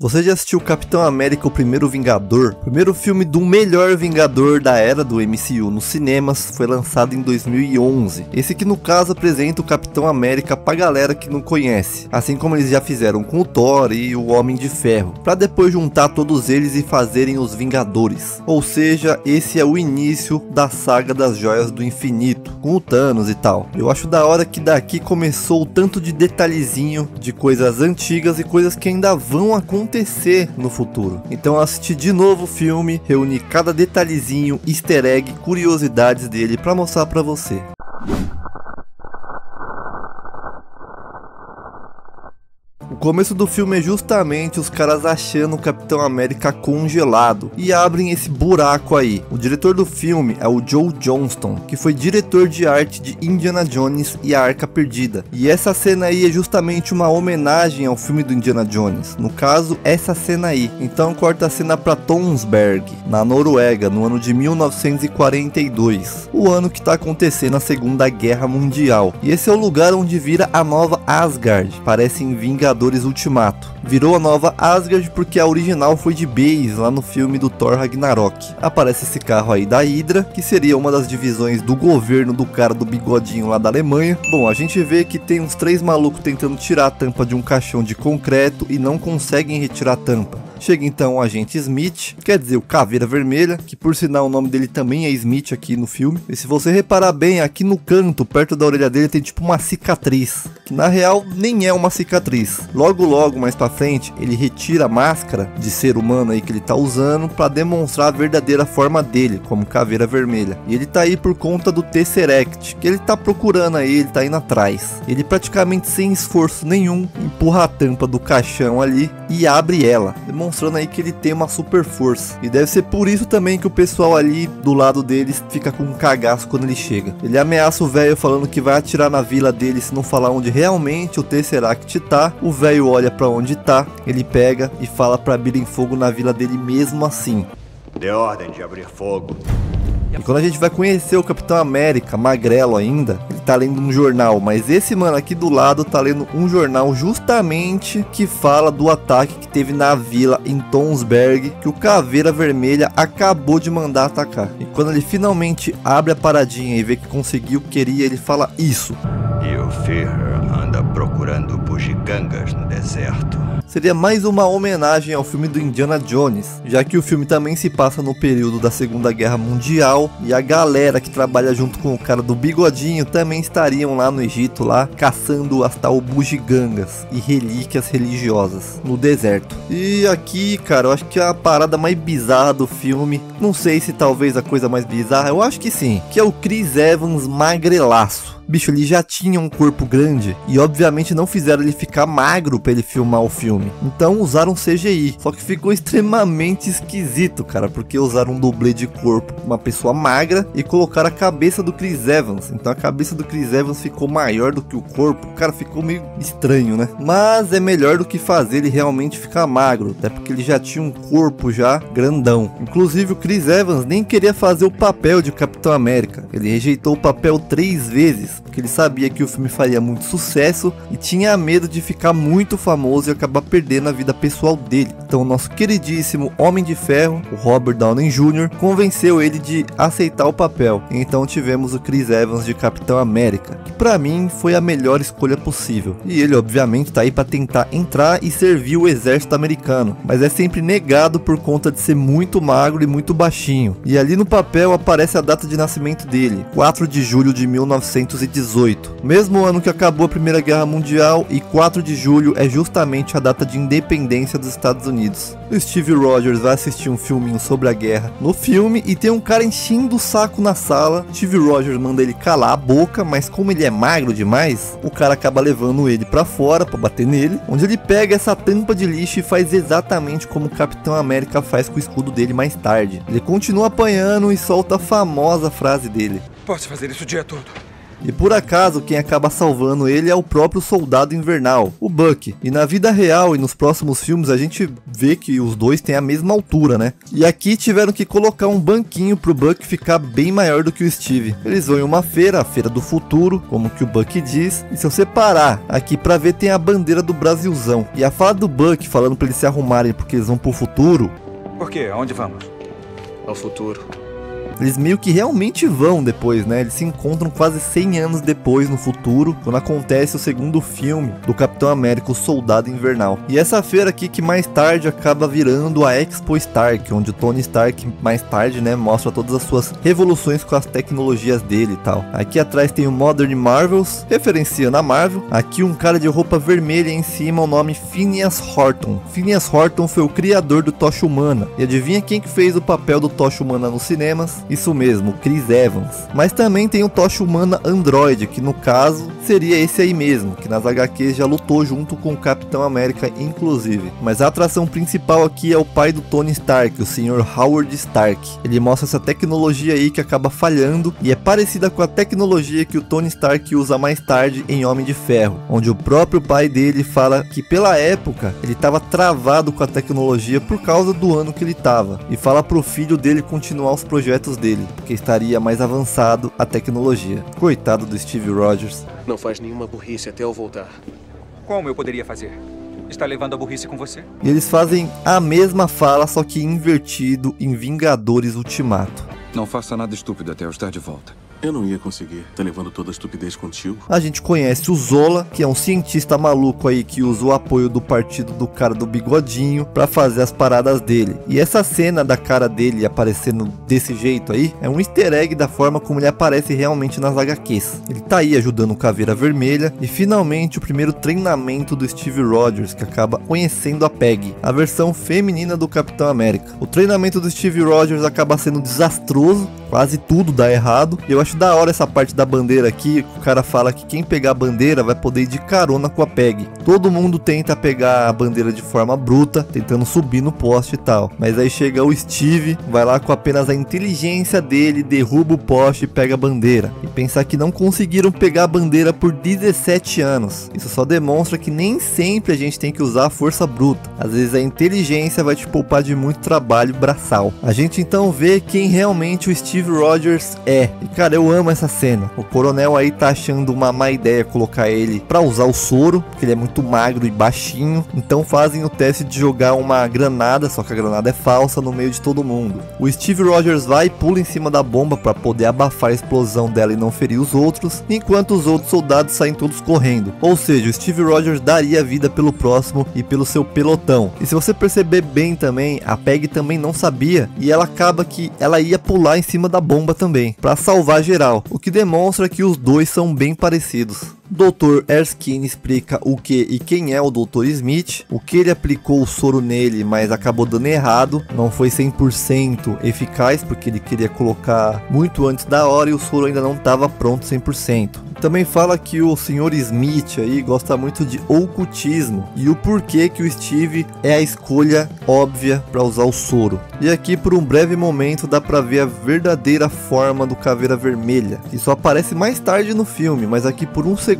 Você já assistiu Capitão América, o Primeiro Vingador? O primeiro filme do melhor Vingador da era do MCU nos cinemas foi lançado em 2011. Esse que no caso apresenta o Capitão América pra galera que não conhece, assim como eles já fizeram com o Thor e o Homem de Ferro, pra depois juntar todos eles e fazerem os Vingadores. Ou seja, esse é o início da saga das Joias do Infinito, com o Thanos e tal. Eu acho da hora que daqui começou o tanto de detalhezinho de coisas antigas e coisas que ainda vão acontecer no futuro. Então eu assisti de novo o filme, reuni cada detalhezinho, easter egg, curiosidades dele pra mostrar pra você. O começo do filme é justamente os caras achando o Capitão América congelado e abrem esse buraco aí. O diretor do filme é o Joe Johnston, que foi diretor de arte de Indiana Jones e a Arca Perdida. E essa cena aí é justamente uma homenagem ao filme do Indiana Jones. No caso, essa cena aí. Então corta a cena para Tonsberg, na Noruega, no ano de 1942. O ano que está acontecendo a Segunda Guerra Mundial. E esse é o lugar onde vira a nova Asgard. Parece em Vingadores Ultimato. Virou a nova Asgard porque a original foi de base lá no filme do Thor Ragnarok. Aparece esse carro aí da Hydra, que seria uma das divisões do governo do cara do bigodinho lá da Alemanha. Bom, a gente vê que tem uns 3 malucos tentando tirar a tampa de um caixão de concreto e não conseguem retirar a tampa. Chega então o agente Smith, quer dizer o Caveira Vermelha, que por sinal o nome dele também é Smith aqui no filme. E se você reparar bem, aqui no canto, perto da orelha dele, tem tipo uma cicatriz, que na real nem é uma cicatriz. Logo mais pra frente, ele retira a máscara de ser humano aí que ele tá usando pra demonstrar a verdadeira forma dele, como Caveira Vermelha. E ele tá aí por conta do Tesseract, que ele tá procurando aí, ele tá indo atrás. Ele praticamente sem esforço nenhum, empurra a tampa do caixão ali e abre ela, demonstrando aí que ele tem uma super força. E deve ser por isso também que o pessoal ali do lado deles fica com um cagaço quando ele chega. Ele ameaça o velho falando que vai atirar na vila dele se não falar onde realmente o Tesseract tá. O velho olha pra onde tá, ele pega e fala pra abrirem fogo na vila dele mesmo assim. Dê ordem de abrir fogo. E quando a gente vai conhecer o Capitão América, magrelo ainda, ele tá lendo um jornal, mas esse mano aqui do lado tá lendo um jornal justamente que fala do ataque que teve na vila em Tonsberg, que o Caveira Vermelha acabou de mandar atacar. E quando ele finalmente abre a paradinha e vê que conseguiu o que queria, ele fala isso. E o Führer anda procurando bugigangas no deserto. Seria mais uma homenagem ao filme do Indiana Jones, já que o filme também se passa no período da Segunda Guerra Mundial e a galera que trabalha junto com o cara do bigodinho também estariam lá no Egito, lá caçando as tal bugigangas e relíquias religiosas no deserto. E aqui, cara, eu acho que a parada mais bizarra do filme, não sei se talvez a coisa mais bizarra, eu acho que sim, que é o Chris Evans magrelaço. Bicho, ele já tinha um corpo grande e obviamente não fizeram ele ficar magro pra ele filmar o filme. Então usaram CGI, só que ficou extremamente esquisito, cara, porque usaram um dublê de corpo, uma pessoa magra, e colocaram a cabeça do Chris Evans. Então a cabeça do Chris Evans ficou maior do que o corpo, cara, ficou meio estranho, né? Mas é melhor do que fazer ele realmente ficar magro, até porque ele já tinha um corpo já grandão. Inclusive o Chris Evans nem queria fazer o papel de Capitão América, ele rejeitou o papel 3 vezes. Porque ele sabia que o filme faria muito sucesso e tinha medo de ficar muito famoso e acabar perdendo a vida pessoal dele. Então o nosso queridíssimo Homem de Ferro, o Robert Downey Jr., convenceu ele de aceitar o papel. Então tivemos o Chris Evans de Capitão América, que pra mim foi a melhor escolha possível. E ele obviamente tá aí pra tentar entrar e servir o exército americano, mas é sempre negado por conta de ser muito magro e muito baixinho. E ali no papel aparece a data de nascimento dele, 4 de julho de 1918, mesmo ano que acabou a Primeira Guerra Mundial, e 4 de julho é justamente a data de independência dos Estados Unidos. O Steve Rogers vai assistir um filminho sobre a guerra no filme e tem um cara enchendo o saco na sala. Steve Rogers manda ele calar a boca, mas como ele é magro demais, o cara acaba levando ele pra fora pra bater nele, onde ele pega essa tampa de lixo e faz exatamente como o Capitão América faz com o escudo dele mais tarde. Ele continua apanhando e solta a famosa frase dele: posso fazer isso o dia todo, E por acaso quem acaba salvando ele é o próprio Soldado Invernal, o Bucky. E na vida real e nos próximos filmes a gente vê que os dois têm a mesma altura, né? E aqui tiveram que colocar um banquinho pro Bucky ficar bem maior do que o Steve. Eles vão em uma feira, a Feira do Futuro, como que o Bucky diz. E se você parar aqui pra ver, tem a bandeira do Brasilzão. E a fala do Bucky falando pra eles se arrumarem porque eles vão pro futuro. Por quê? Aonde vamos? Ao futuro. Eles meio que realmente vão depois, né? Eles se encontram quase 100 anos depois no futuro, quando acontece o segundo filme do Capitão América, o Soldado Invernal. E essa feira aqui que mais tarde acaba virando a Expo Stark, onde o Tony Stark mais tarde, né, mostra todas as suas revoluções com as tecnologias dele e tal. Aqui atrás tem o Modern Marvels, referenciando a Marvel. Aqui um cara de roupa vermelha em cima, o nome Phineas Horton. Phineas Horton foi o criador do Tocha Humana. E adivinha quem que fez o papel do Tocha Humana nos cinemas? Isso mesmo, Chris Evans. Mas também tem o Tocha Humana Android, que no caso seria esse aí mesmo, que nas HQs já lutou junto com o Capitão América inclusive. Mas a atração principal aqui é o pai do Tony Stark, o Sr. Howard Stark. Ele mostra essa tecnologia aí que acaba falhando e é parecida com a tecnologia que o Tony Stark usa mais tarde em Homem de Ferro, onde o próprio pai dele fala que pela época ele estava travado com a tecnologia por causa do ano que ele estava, e fala pro filho dele continuar os projetos dele, porque estaria mais avançado a tecnologia. Coitado do Steve Rogers. Não faz nenhuma burrice até eu voltar. Como eu poderia fazer? Está levando a burrice com você? E eles fazem a mesma fala, só que invertido em Vingadores Ultimato. Não faça nada estúpido até eu estar de volta. Eu não ia conseguir. Tá levando toda a estupidez contigo? A gente conhece o Zola, que é um cientista maluco aí que usa o apoio do partido do cara do bigodinho pra fazer as paradas dele. E essa cena da cara dele aparecendo desse jeito aí é um easter egg da forma como ele aparece realmente nas HQs. Ele tá aí ajudando o Caveira Vermelha e finalmente o primeiro treinamento do Steve Rogers, que acaba conhecendo a Peggy, a versão feminina do Capitão América. O treinamento do Steve Rogers acaba sendo desastroso, quase tudo dá errado. Eu acho da hora essa parte da bandeira aqui, o cara fala que quem pegar a bandeira vai poder ir de carona com a Peggy. Todo mundo tenta pegar a bandeira de forma bruta, tentando subir no poste e tal. Mas aí chega o Steve, vai lá com apenas a inteligência dele, derruba o poste e pega a bandeira. E pensar que não conseguiram pegar a bandeira por 17 anos. Isso só demonstra que nem sempre a gente tem que usar a força bruta. Às vezes a inteligência vai te poupar de muito trabalho braçal. A gente então vê quem realmente o Steve Rogers é. E cara, eu amo essa cena. O coronel aí tá achando uma má ideia colocar ele pra usar o soro, porque ele é muito magro e baixinho. Então fazem o teste de jogar uma granada, só que a granada é falsa, no meio de todo mundo. O Steve Rogers vai e pula em cima da bomba pra poder abafar a explosão dela e não ferir os outros, enquanto os outros soldados saem todos correndo. Ou seja, o Steve Rogers daria vida pelo próximo e pelo seu pelotão. E se você perceber bem também, a Peggy também não sabia, e ela acaba que ela ia pular em cima da bomba também, pra salvar geral, o que demonstra que os dois são bem parecidos. Dr. Erskine explica o que e quem é o Dr. Smith, o que ele aplicou o soro nele, mas acabou dando errado, não foi 100% eficaz, porque ele queria colocar muito antes da hora e o soro ainda não estava pronto 100%. Também fala que o Sr. Smith aí gosta muito de ocultismo e o porquê que o Steve é a escolha óbvia para usar o soro. E aqui por um breve momento dá para ver a verdadeira forma do Caveira Vermelha, que só aparece mais tarde no filme, mas aqui por um segundo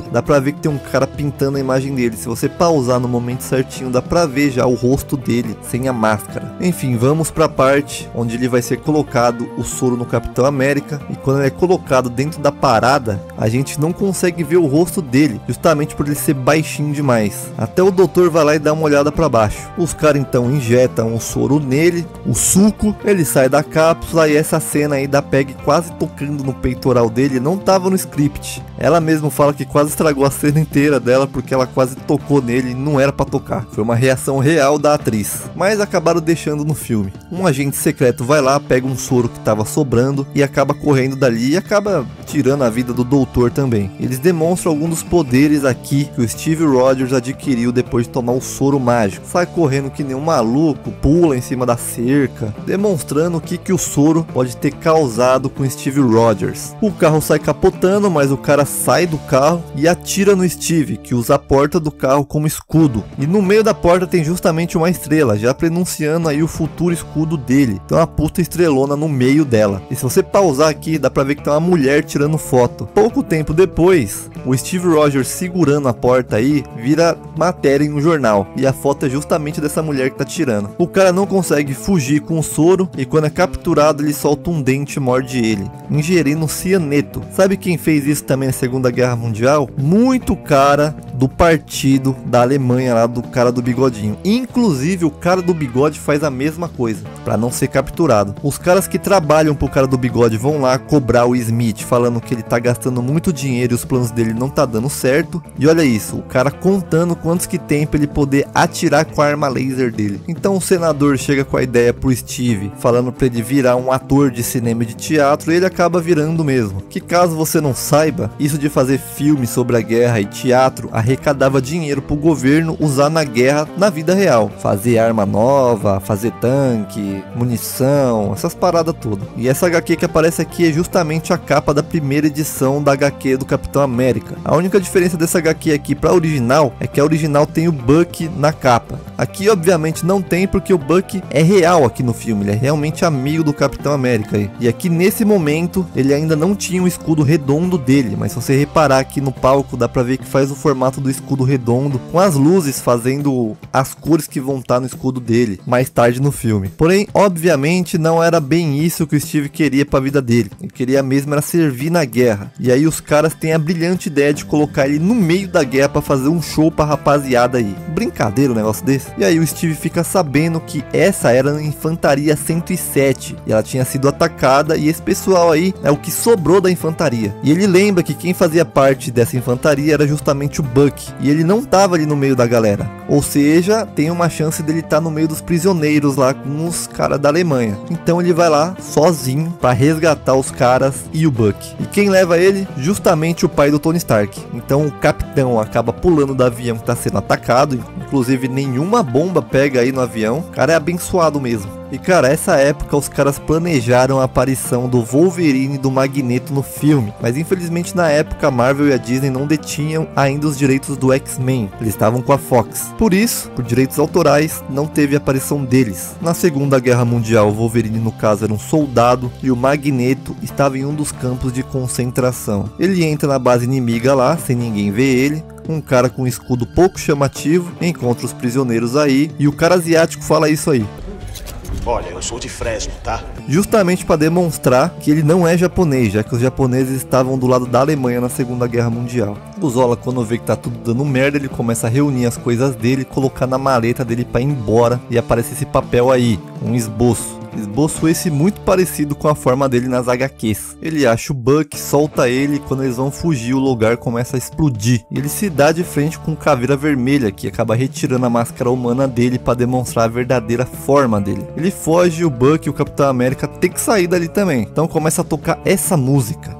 dá para ver que tem um cara pintando a imagem dele. Se você pausar no momento certinho dá para ver já o rosto dele sem a máscara. Enfim, vamos para a parte onde ele vai ser colocado o soro no Capitão América, e quando ele é colocado dentro da parada, a gente não consegue ver o rosto dele, justamente por ele ser baixinho demais. Até o doutor vai lá e dá uma olhada para baixo. Os caras então injetam o soro nele, o suco, ele sai da cápsula, e essa cena aí da Peggy quase tocando no peitoral dele não tava no script. Ela mesma fala que quase estragou a cena inteira dela porque ela quase tocou nele e não era para tocar. Foi uma reação real da atriz, mas acabaram deixando no filme. Um agente secreto vai lá, pega um soro que tava sobrando e acaba correndo dali e acaba tirando a vida do doutor também. Eles demonstram alguns dos poderes aqui que o Steve Rogers adquiriu depois de tomar o soro mágico. Sai correndo que nem um maluco, pula em cima da cerca, demonstrando o que o soro pode ter causado com Steve Rogers. O carro sai capotando, mas o cara sai do carro e atira no Steve, que usa a porta do carro como escudo. E no meio da porta tem justamente uma estrela, já pronunciando aí o futuro escudo dele. Então uma puta estrelona no meio dela. E se você pausar aqui, dá pra ver que tem uma mulher tirando tirando foto. Pouco tempo depois, o Steve Rogers segurando a porta aí, vira matéria em um jornal. E a foto é justamente dessa mulher que tá tirando. O cara não consegue fugir com o soro e quando é capturado ele solta um dente e morde ele, ingerindo cianeto. Sabe quem fez isso também na Segunda Guerra Mundial? Muito cara do partido da Alemanha lá, do cara do bigodinho. Inclusive o cara do bigode faz a mesma coisa, pra não ser capturado. Os caras que trabalham pro cara do bigode vão lá cobrar o Smith, falando que ele tá gastando muito dinheiro e os planos dele não tá dando certo. E olha isso, o cara contando quantos que tem pra ele poder atirar com a arma laser dele. Então o senador chega com a ideia pro Steve, falando pra ele virar um ator de cinema e de teatro, e ele acaba virando mesmo. Que caso você não saiba, isso de fazer filmes sobre a guerra e teatro arrecadava dinheiro pro governo usar na guerra na vida real. Fazer arma nova, fazer tanque, munição, essas paradas todas. E essa HQ que aparece aqui é justamente a capa da primeira edição da HQ do Capitão América. A única diferença dessa HQ aqui pra original é que a original tem o Bucky na capa. Aqui obviamente não tem porque o Bucky é real aqui no filme, ele é realmente amigo do Capitão América aí. E aqui nesse momento ele ainda não tinha o escudo redondo dele, mas se você reparar aqui no palco dá pra ver que faz o formato do escudo redondo, com as luzes fazendo as cores que vão estar no escudo dele mais tarde no filme. Porém, obviamente não era bem isso que o Steve queria pra vida dele. Ele queria mesmo era servir na guerra. E aí os caras têm a brilhante ideia de colocar ele no meio da guerra pra fazer um show pra rapaziada aí. Brincadeira um negócio desse. E aí o Steve fica sabendo que essa era a Infantaria 107 e ela tinha sido atacada e esse pessoal aí é o que sobrou da infantaria. E ele lembra que quem fazia parte dessa infantaria era justamente o Bucky e ele não tava ali no meio da galera. Ou seja, tem uma chance dele estar no meio dos prisioneiros lá com os caras da Alemanha. Então ele vai lá sozinho pra resgatar os caras e o Bucky. E quem leva ele? Justamente o pai do Tony Stark. Então o capitão acaba pulando do avião que tá sendo atacado. Inclusive nenhuma bomba pega aí no avião. O cara é abençoado mesmo. E cara, essa época os caras planejaram a aparição do Wolverine e do Magneto no filme, mas infelizmente na época a Marvel e a Disney não detinham ainda os direitos do X-Men, eles estavam com a Fox. Por isso, por direitos autorais, não teve aparição deles. Na Segunda Guerra Mundial, o Wolverine no caso era um soldado e o Magneto estava em um dos campos de concentração. Ele entra na base inimiga lá, sem ninguém ver ele. Um cara com um escudo pouco chamativo encontra os prisioneiros aí e o cara asiático fala isso aí. Olha, eu sou de Fresno, tá? Justamente para demonstrar que ele não é japonês, já que os japoneses estavam do lado da Alemanha na Segunda Guerra Mundial. O Zola, quando vê que tá tudo dando merda, ele começa a reunir as coisas dele, colocar na maleta dele para ir embora e aparece esse papel aí, um esboço. Esboço esse muito parecido com a forma dele nas HQs. Ele acha o Bucky, solta ele e quando eles vão fugir o lugar começa a explodir. E ele se dá de frente com o Caveira Vermelha, que acaba retirando a máscara humana dele para demonstrar a verdadeira forma dele. Ele foge e o Bucky e o Capitão América tem que sair dali também. Então começa a tocar essa música.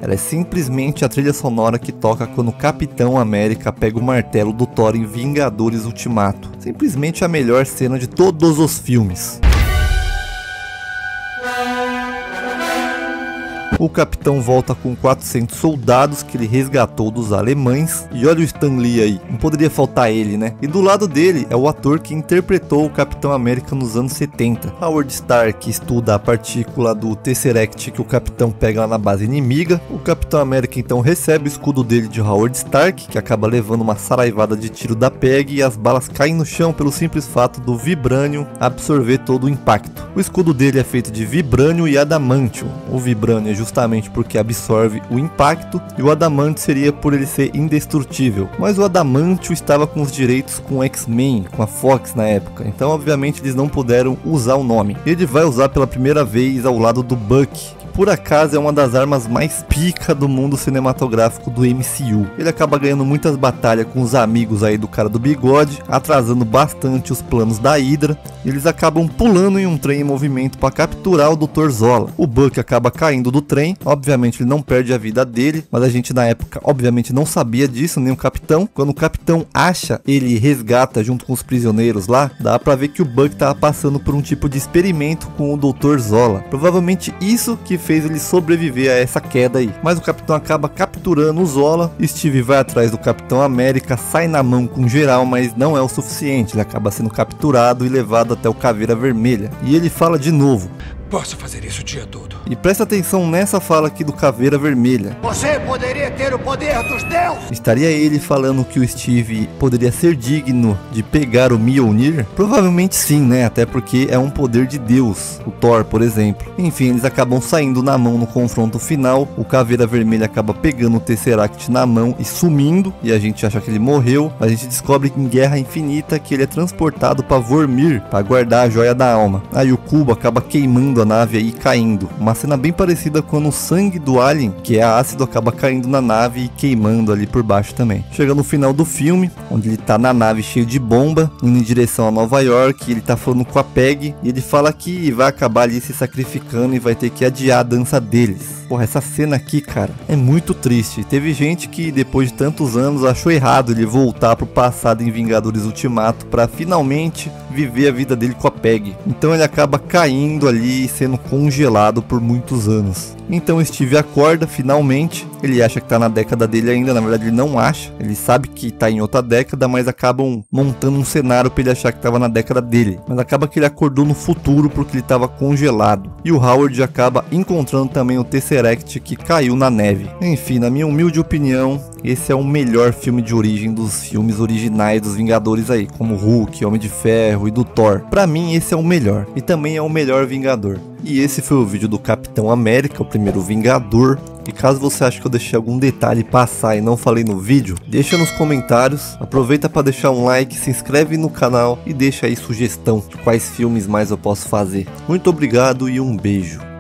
Ela é simplesmente a trilha sonora que toca quando o Capitão América pega o martelo do Thor em Vingadores Ultimato. Simplesmente a melhor cena de todos os filmes. O capitão volta com 400 soldados que ele resgatou dos alemães. E olha o Stan Lee aí, não poderia faltar ele, né? E do lado dele é o ator que interpretou o Capitão América nos anos 70. Howard Stark estuda a partícula do Tesseract que o capitão pega lá na base inimiga. O Capitão América então recebe o escudo dele de Howard Stark, que acaba levando uma saraivada de tiro da PEG e as balas caem no chão pelo simples fato do vibrânio absorver todo o impacto. O escudo dele é feito de vibrânio e adamantium. O vibrânio é justamente porque absorve o impacto e o adamante seria por ele ser indestrutível. Mas o adamantio estava com os direitos com o X-Men, com a Fox na época, então obviamente eles não puderam usar o nome. Ele vai usar pela primeira vez ao lado do Bucky, que por acaso é uma das armas mais pica do mundo cinematográfico do MCU. Ele acaba ganhando muitas batalhas com os amigos aí do cara do bigode, atrasando bastante os planos da Hydra. Eles acabam pulando em um trem em movimento para capturar o Dr. Zola. O Bucky acaba caindo do trem, obviamente ele não perde a vida dele, mas a gente na época obviamente não sabia disso, nem o capitão. Quando o capitão acha ele e resgata junto com os prisioneiros lá, dá pra ver que o Bucky tava passando por um tipo de experimento com o Dr. Zola. Provavelmente isso que fez ele sobreviver a essa queda aí. Mas o capitão acaba capturando o Zola, Steve vai atrás do Capitão América, sai na mão com geral, mas não é o suficiente, ele acaba sendo capturado e levado até o Caveira Vermelha. E ele fala de novo: posso fazer isso o dia todo. E presta atenção nessa fala aqui do Caveira Vermelha. Você poderia ter o poder dos deuses! Estaria ele falando que o Steve poderia ser digno de pegar o Mjolnir? Provavelmente sim, né? Até porque é um poder de Deus, o Thor, por exemplo. Enfim, eles acabam saindo na mão no confronto final. O Caveira Vermelha acaba pegando o Tesseract na mão e sumindo, e a gente acha que ele morreu. A gente descobre em Guerra Infinita que ele é transportado para Vormir, para guardar a Joia da Alma. Aí o cubo acaba queimando a nave aí e caindo. Uma cena bem parecida quando o sangue do alien, que é ácido, acaba caindo na nave e queimando ali por baixo também. Chega no final do filme, onde ele tá na nave cheio de bomba, indo em direção a Nova York. Ele tá falando com a Peggy e ele fala que vai acabar ali se sacrificando e vai ter que adiar a dança deles. Porra, essa cena aqui, cara, é muito triste. Teve gente que depois de tantos anos achou errado ele voltar pro passado em Vingadores Ultimato pra finalmente viver a vida dele com a Peggy. Então ele acaba caindo ali e sendo congelado por muitos anos. Então Steve acorda finalmente. Ele acha que tá na década dele ainda, na verdade ele não acha. Ele sabe que tá em outra década, mas acabam montando um cenário pra ele achar que tava na década dele. Mas acaba que ele acordou no futuro porque ele tava congelado. E o Howard acaba encontrando também o Tesseract que caiu na neve. Enfim, na minha humilde opinião, esse é o melhor filme de origem dos filmes originais dos Vingadores aí, como Hulk, Homem de Ferro e do Thor. Pra mim esse é o melhor, e também é o melhor Vingador. E esse foi o vídeo do Capitão América, o primeiro Vingador. E caso você ache que eu deixei algum detalhe passar e não falei no vídeo, deixa nos comentários. Aproveita para deixar um like, se inscreve no canal e deixa aí sugestão de quais filmes mais eu posso fazer. Muito obrigado e um beijo.